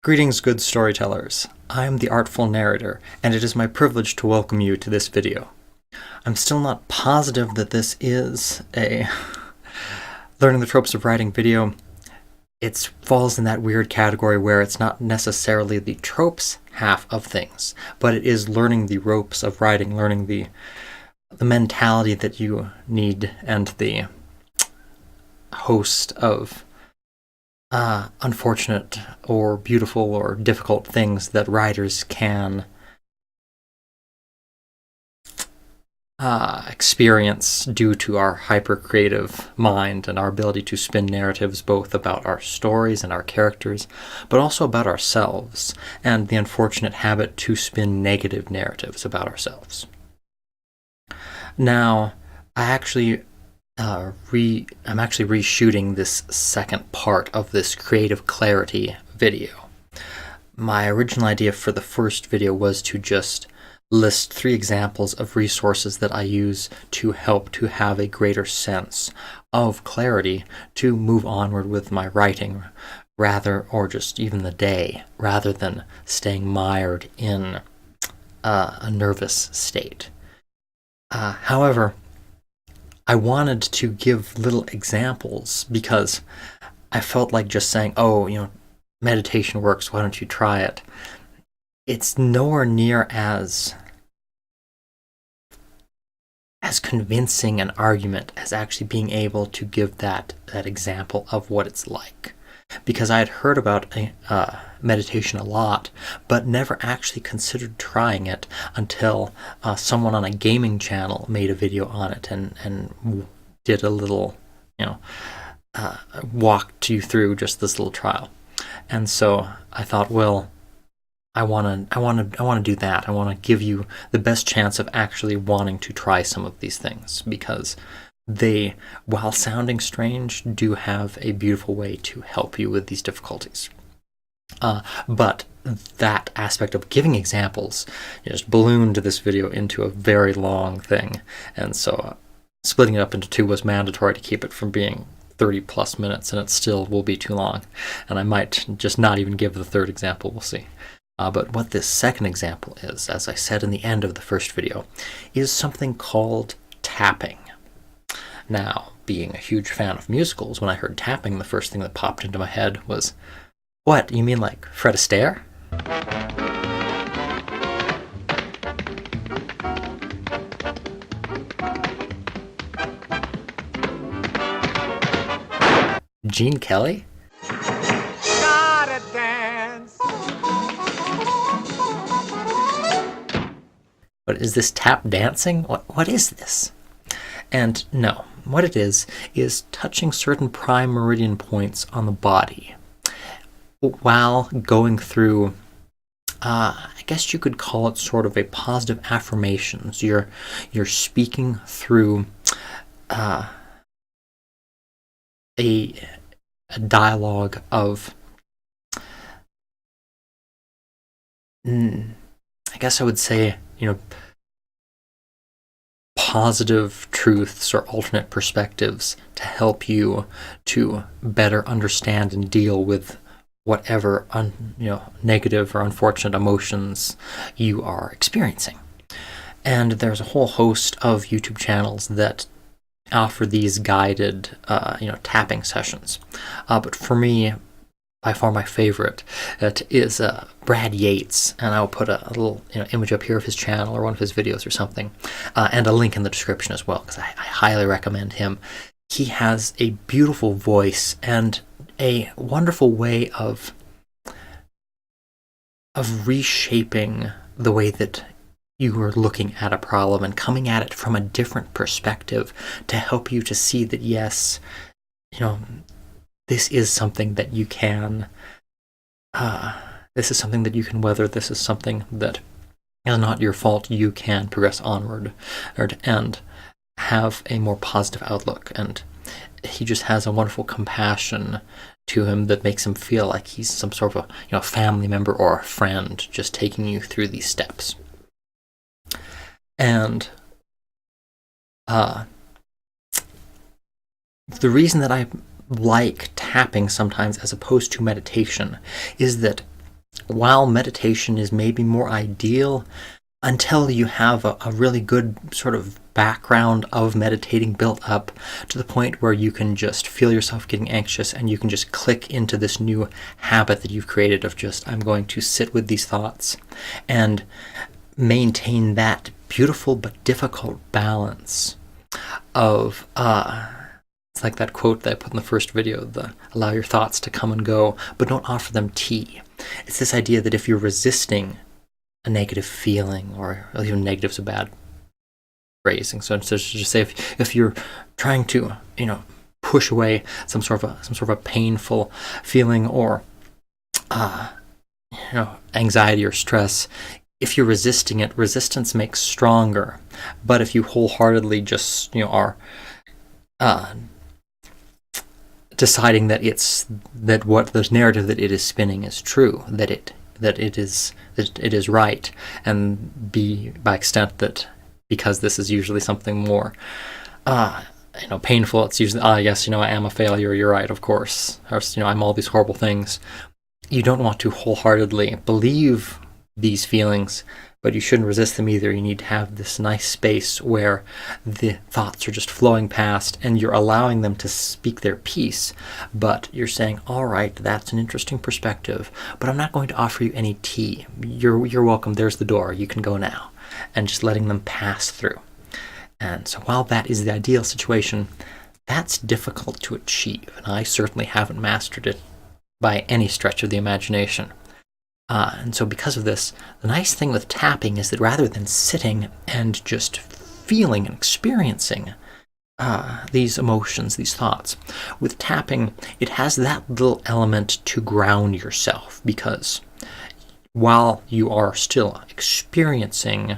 Greetings, good storytellers. I'm the Artful Narrator, and it is my privilege to welcome you to this video. I'm still not positive that this is a Learning the Tropes of Writing video. It falls in that weird category where it's not necessarily the tropes half of things, but it is learning the ropes of writing, learning the mentality that you need, and the host of unfortunate or beautiful or difficult things that writers can experience due to our hyper-creative mind and our ability to spin narratives both about our stories and our characters, but also about ourselves, and the unfortunate habit to spin negative narratives about ourselves. Now, I'm actually reshooting this second part of this creative clarity video. My original idea for the first video was to just list 3 examples of resources that I use to help to have a greater sense of clarity to move onward with my writing, or just even the day, rather than staying mired in a nervous state. However, I wanted to give little examples because I felt like just saying, meditation works, why don't you try it? It's nowhere near as convincing an argument as actually being able to give that example of what it's like. Because I had heard about meditation a lot, but never actually considered trying it until someone on a gaming channel made a video on it and did a little, walked you through just this little trial. And so I thought, well, I want to do that. I want to give you the best chance of actually wanting to try some of these things, because they, while sounding strange, do have a beautiful way to help you with these difficulties. But that aspect of giving examples just ballooned this video into a very long thing, and so splitting it up into 2 was mandatory to keep it from being 30 plus minutes, and it still will be too long, and I might just not even give the 3rd example, we'll see. But what this second example is, as I said in the end of the first video, is something called tapping. Now, being a huge fan of musicals, when I heard tapping, the first thing that popped into my head was, what, you mean like Fred Astaire? Gene Kelly? Gotta dance. But is this tap dancing? What is this? And no, what it is touching certain prime meridian points on the body while going through, I guess you could call it sort of a positive affirmations. You're speaking through a dialogue of, I guess I would say, positive truths or alternate perspectives to help you to better understand and deal with whatever negative or unfortunate emotions you are experiencing. And there's a whole host of YouTube channels that offer these guided tapping sessions. But for me, by far my favorite, it is Brad Yates, and I'll put a little image up here of his channel or one of his videos or something, and a link in the description as well, because I highly recommend him. He has a beautiful voice and a wonderful way of reshaping the way that you are looking at a problem and coming at it from a different perspective to help you to see that, yes, this is something that you can, this is something that you can weather, this is something that is not your fault, you can progress onward and have a more positive outlook. And he just has a wonderful compassion to him that makes him feel like he's some sort of a family member or a friend just taking you through these steps. And the reason that I like tapping sometimes as opposed to meditation is that while meditation is maybe more ideal until you have a really good sort of background of meditating built up to the point where you can just feel yourself getting anxious and you can just click into this new habit that you've created of just, I'm going to sit with these thoughts and maintain that beautiful but difficult balance of, it's like that quote that I put in the first video, allow your thoughts to come and go, but don't offer them tea. It's this idea that if you're resisting a negative feeling, or even negative's a bad phrasing, so just say if you're trying to, push away some sort of a painful feeling or, anxiety or stress, if you're resisting it, resistance makes stronger. But if you wholeheartedly just, are deciding that what this narrative that it is spinning is true, that it is right, and by extent that because this is usually something more painful, it's usually yes, I am a failure, you're right, of course, or I'm all these horrible things. You don't want to wholeheartedly believe these feelings, but you shouldn't resist them either. You need to have this nice space where the thoughts are just flowing past and you're allowing them to speak their piece, but you're saying, all right, that's an interesting perspective, but I'm not going to offer you any tea. You're welcome. There's the door. You can go now. And just letting them pass through. And so while that is the ideal situation, that's difficult to achieve, and I certainly haven't mastered it by any stretch of the imagination. And so because of this, the nice thing with tapping is that rather than sitting and just feeling and experiencing these emotions, these thoughts, with tapping, it has that little element to ground yourself, because while you are still experiencing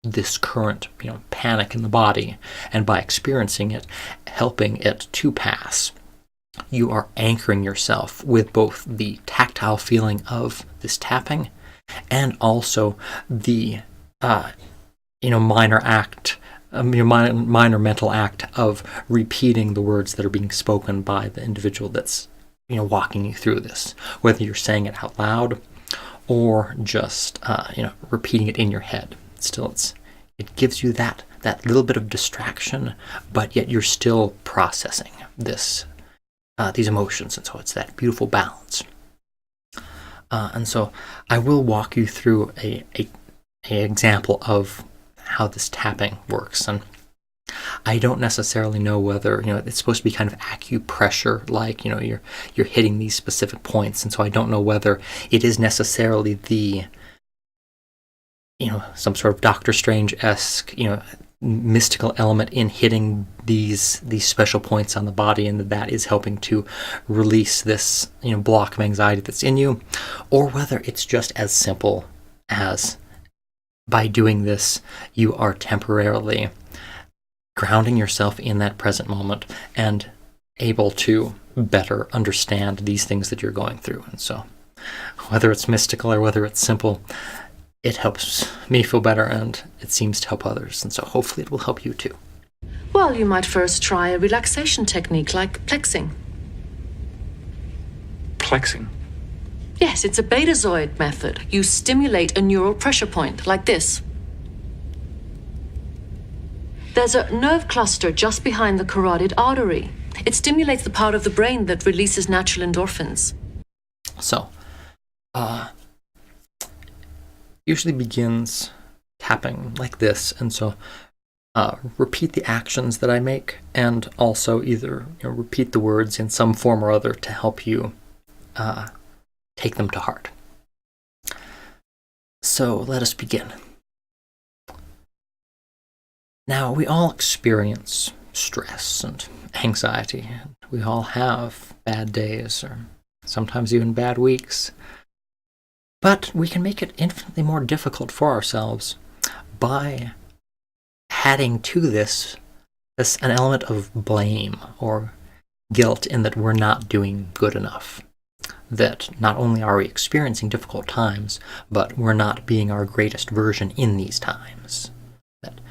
this current, panic in the body, and by experiencing it, helping it to pass, you are anchoring yourself with both the tactile feeling of this tapping and also the minor mental act of repeating the words that are being spoken by the individual that's walking you through this, whether you're saying it out loud or just repeating it in your head. Still, it gives you that little bit of distraction, but yet you're still processing these emotions, and so it's that beautiful balance. And so I will walk you through a example of how this tapping works. And I don't necessarily know whether it's supposed to be kind of acupressure, like you're hitting these specific points, and so I don't know whether it is necessarily the some sort of Doctor Strange-esque mystical element in hitting these special points on the body, and that is helping to release this block of anxiety that's in you, or whether it's just as simple as by doing this you are temporarily grounding yourself in that present moment and able to better understand these things that you're going through. And so whether it's mystical or whether it's simple, it helps me feel better, and it seems to help others, and so hopefully it will help you too. Well, you might first try a relaxation technique like plexing. Plexing? Yes, it's a betazoid method. You stimulate a neural pressure point, like this. There's a nerve cluster just behind the carotid artery. It stimulates the part of the brain that releases natural endorphins. So, usually begins tapping like this, and so repeat the actions that I make, and also either repeat the words in some form or other to help you take them to heart. So let us begin. Now, we all experience stress and anxiety. We all have bad days, or sometimes even bad weeks. But we can make it infinitely more difficult for ourselves by adding to this an element of blame or guilt in that we're not doing good enough. That not only are we experiencing difficult times, but we're not being our greatest version in these times. That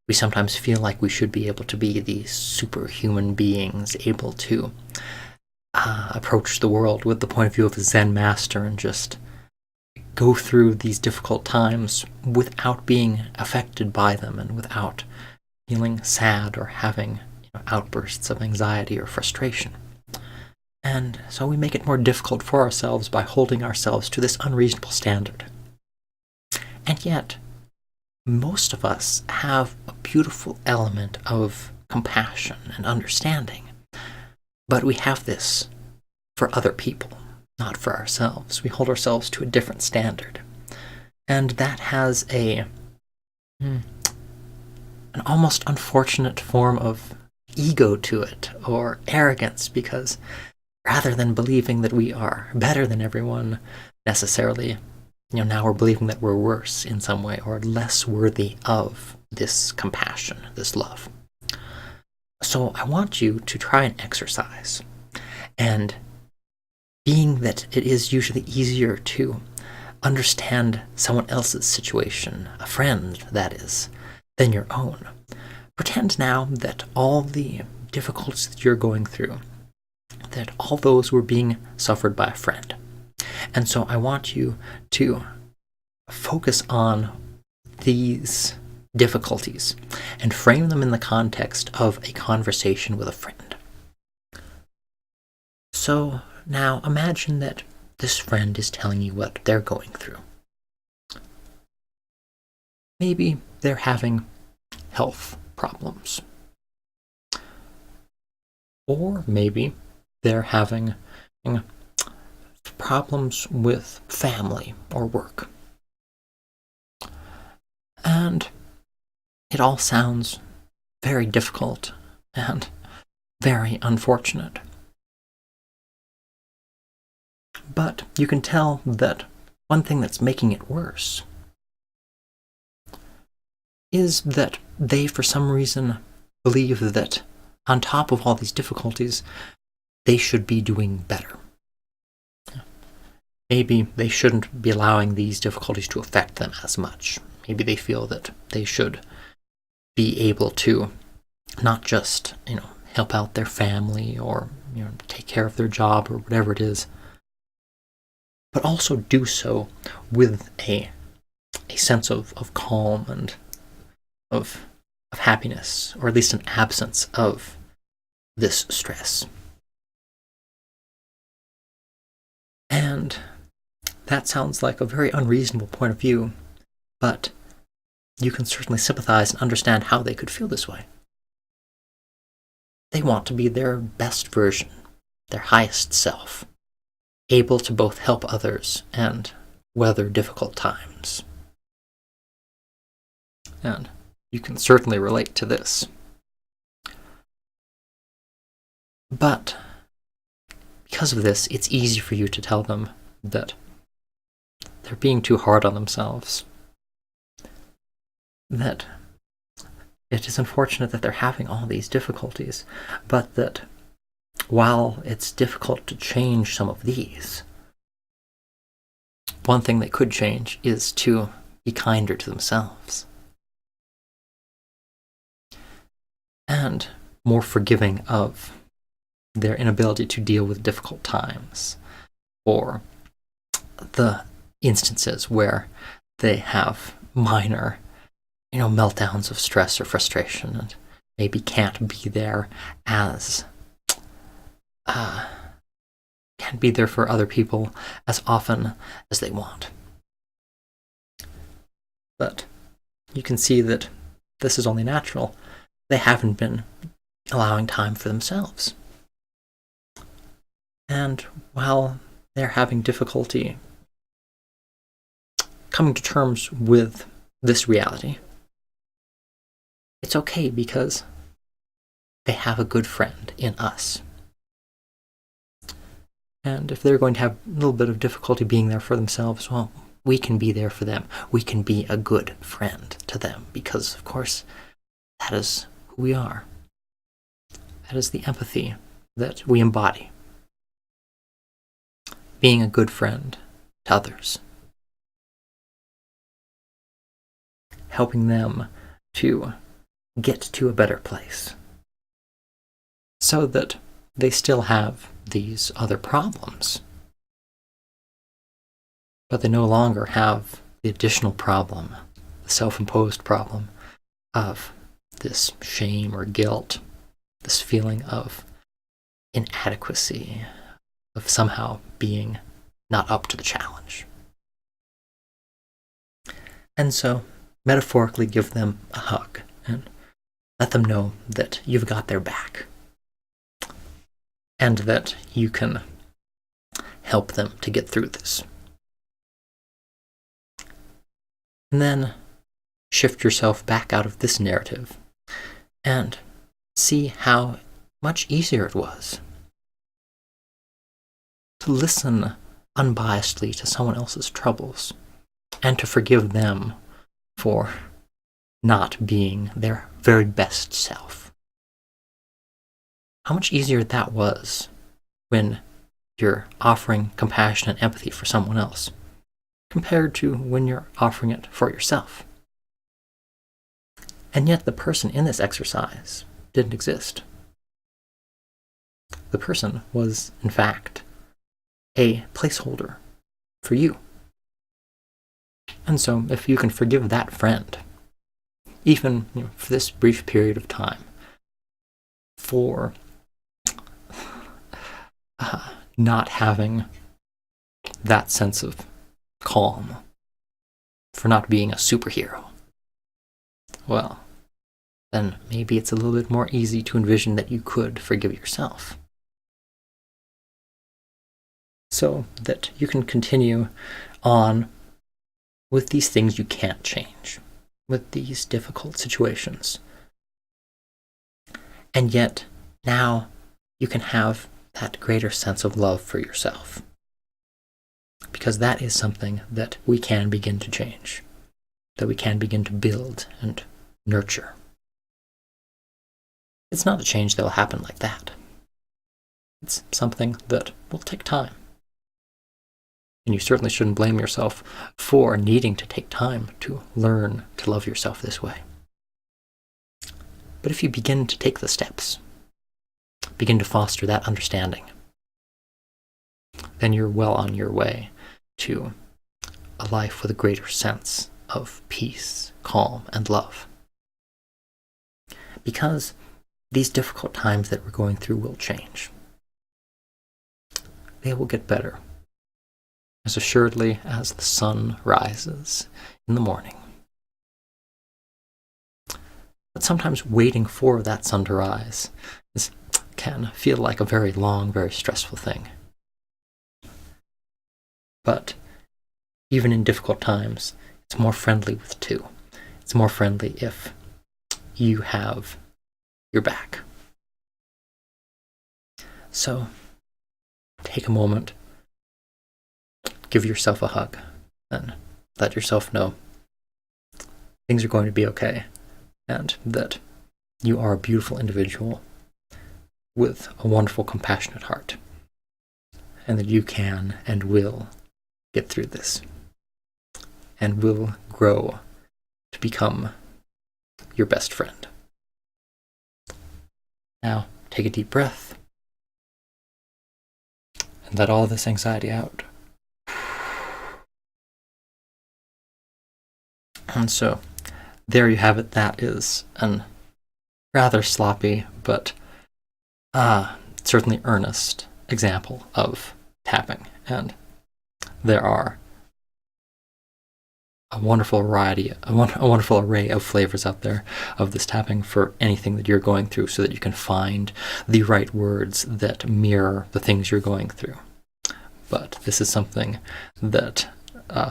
we sometimes feel like we should be able to be these superhuman beings, able to approach the world with the point of view of a Zen master and just go through these difficult times without being affected by them and without feeling sad or having outbursts of anxiety or frustration. And so we make it more difficult for ourselves by holding ourselves to this unreasonable standard. And yet, most of us have a beautiful element of compassion and understanding. But we have this for other people, not for ourselves. We hold ourselves to a different standard. And that has an almost unfortunate form of ego to it, or arrogance, because rather than believing that we are better than everyone necessarily, now we're believing that we're worse in some way or less worthy of this compassion, this love. So I want you to try an exercise. And being that it is usually easier to understand someone else's situation, a friend that is, than your own, pretend now that all the difficulties that you're going through, that all those were being suffered by a friend. And so I want you to focus on these difficulties and frame them in the context of a conversation with a friend. So now imagine that this friend is telling you what they're going through. Maybe they're having health problems. Or maybe they're having problems with family or work. And it all sounds very difficult and very unfortunate. But you can tell that one thing that's making it worse is that they, for some reason, believe that on top of all these difficulties, they should be doing better. Maybe they shouldn't be allowing these difficulties to affect them as much. Maybe they feel that they should be able to not just, help out their family or, take care of their job or whatever it is, but also do so with a sense of calm and of happiness, or at least an absence of this stress. And that sounds like a very unreasonable point of view, but you can certainly sympathize and understand how they could feel this way. They want to be their best version, their highest self, able to both help others and weather difficult times. And you can certainly relate to this. But because of this, it's easy for you to tell them that they're being too hard on themselves. That it is unfortunate that they're having all these difficulties, but that while it's difficult to change some of these, one thing they could change is to be kinder to themselves and more forgiving of their inability to deal with difficult times, or the instances where they have minor, meltdowns of stress or frustration and maybe can't be there can't be there for other people as often as they want. But you can see that this is only natural. They haven't been allowing time for themselves. And while they're having difficulty coming to terms with this reality, it's okay because they have a good friend in us. And if they're going to have a little bit of difficulty being there for themselves, well, we can be there for them. We can be a good friend to them because, of course, that is who we are. That is the empathy that we embody. Being a good friend to others. Helping them to get to a better place. So that they still have these other problems. but they no longer have the additional problem, the self-imposed problem of this shame or guilt, this feeling of inadequacy, of somehow being not up to the challenge. And so, metaphorically give them a hug and let them know that you've got their back and that you can help them to get through this. And then shift yourself back out of this narrative and see how much easier it was to listen unbiasedly to someone else's troubles and to forgive them for not being their very best self. How much easier that was when you're offering compassion and empathy for someone else compared to when you're offering it for yourself. And yet the person in this exercise didn't exist. The person was, in fact, a placeholder for you. And so if you can forgive that friend, even for this brief period of time, for not having that sense of calm, for not being a superhero, well, then maybe it's a little bit more easy to envision that you could forgive yourself. So that you can continue on with these things you can't change, with these difficult situations. And yet, now you can have that greater sense of love for yourself. Because that is something that we can begin to change, that we can begin to build and nurture. It's not a change that will happen like that. It's something that will take time. And you certainly shouldn't blame yourself for needing to take time to learn to love yourself this way. But if you begin to take the steps, begin to foster that understanding, then you're well on your way to a life with a greater sense of peace, calm, and love. Because these difficult times that we're going through will change. They will get better, as assuredly as the sun rises in the morning. But sometimes waiting for that sun to rise can feel like a very long, very stressful thing. But even in difficult times, it's more friendly with two. It's more friendly if you have your back. So take a moment, give yourself a hug, and let yourself know things are going to be okay, and that you are a beautiful individual with a wonderful, compassionate heart, and that you can and will get through this, and will grow to become your best friend. Now, take a deep breath, and let all this anxiety out. And so, there you have it. That is a rather sloppy, but certainly earnest example of tapping. And there are a wonderful variety, a wonderful array of flavors out there of this tapping for anything that you're going through, so that you can find the right words that mirror the things you're going through. But this is something that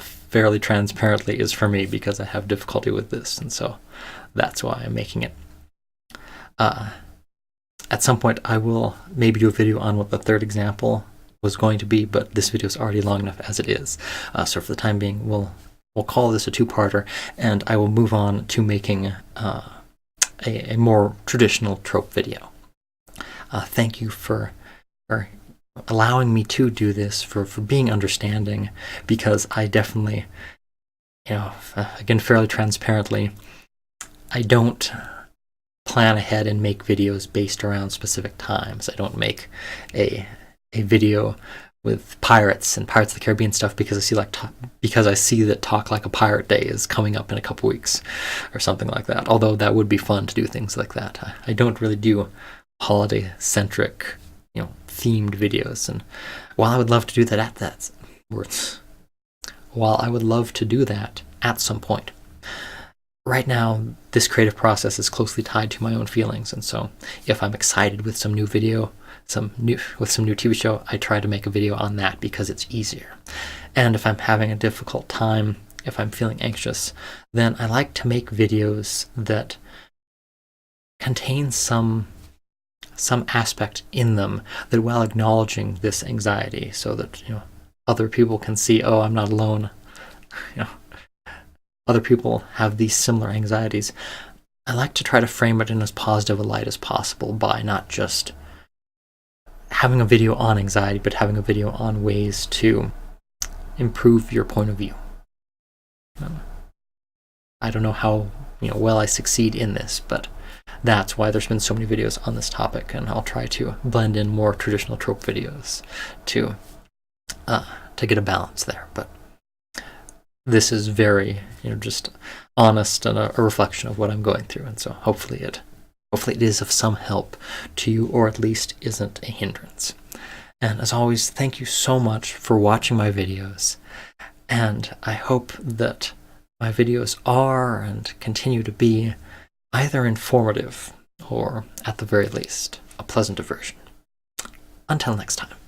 fairly transparently is for me, because I have difficulty with this, and so that's why I'm making it. At some point I will maybe do a video on what the third example was going to be, but this video is already long enough as it is. So for the time being, we'll call this a two-parter, and I will move on to making a more traditional trope video. Thank you for allowing me to do this, for being understanding, because I definitely, again, fairly transparently, I don't plan ahead and make videos based around specific times. I don't make a video with pirates and Pirates of the Caribbean stuff because I see that Talk Like a Pirate Day is coming up in a couple weeks or something like that. Although that would be fun to do things like that. I don't really do holiday-centric, themed videos. And while I would love to do that at some point, right now, this creative process is closely tied to my own feelings, and so if I'm excited with some new video, with some new TV show, I try to make a video on that because it's easier. And if I'm having a difficult time, if I'm feeling anxious, then I like to make videos that contain some aspect in them that, while acknowledging this anxiety, so that other people can see, oh, I'm not alone. Other people have these similar anxieties. I like to try to frame it in as positive a light as possible by not just having a video on anxiety, but having a video on ways to improve your point of view. I don't know how well I succeed in this, but that's why there's been so many videos on this topic, and I'll try to blend in more traditional trope videos to get a balance there. But this is very, just honest and a reflection of what I'm going through, and so hopefully it is of some help to you, or at least isn't a hindrance. And as always, thank you so much for watching my videos, and I hope that my videos are and continue to be either informative or, at the very least, a pleasant diversion. Until next time.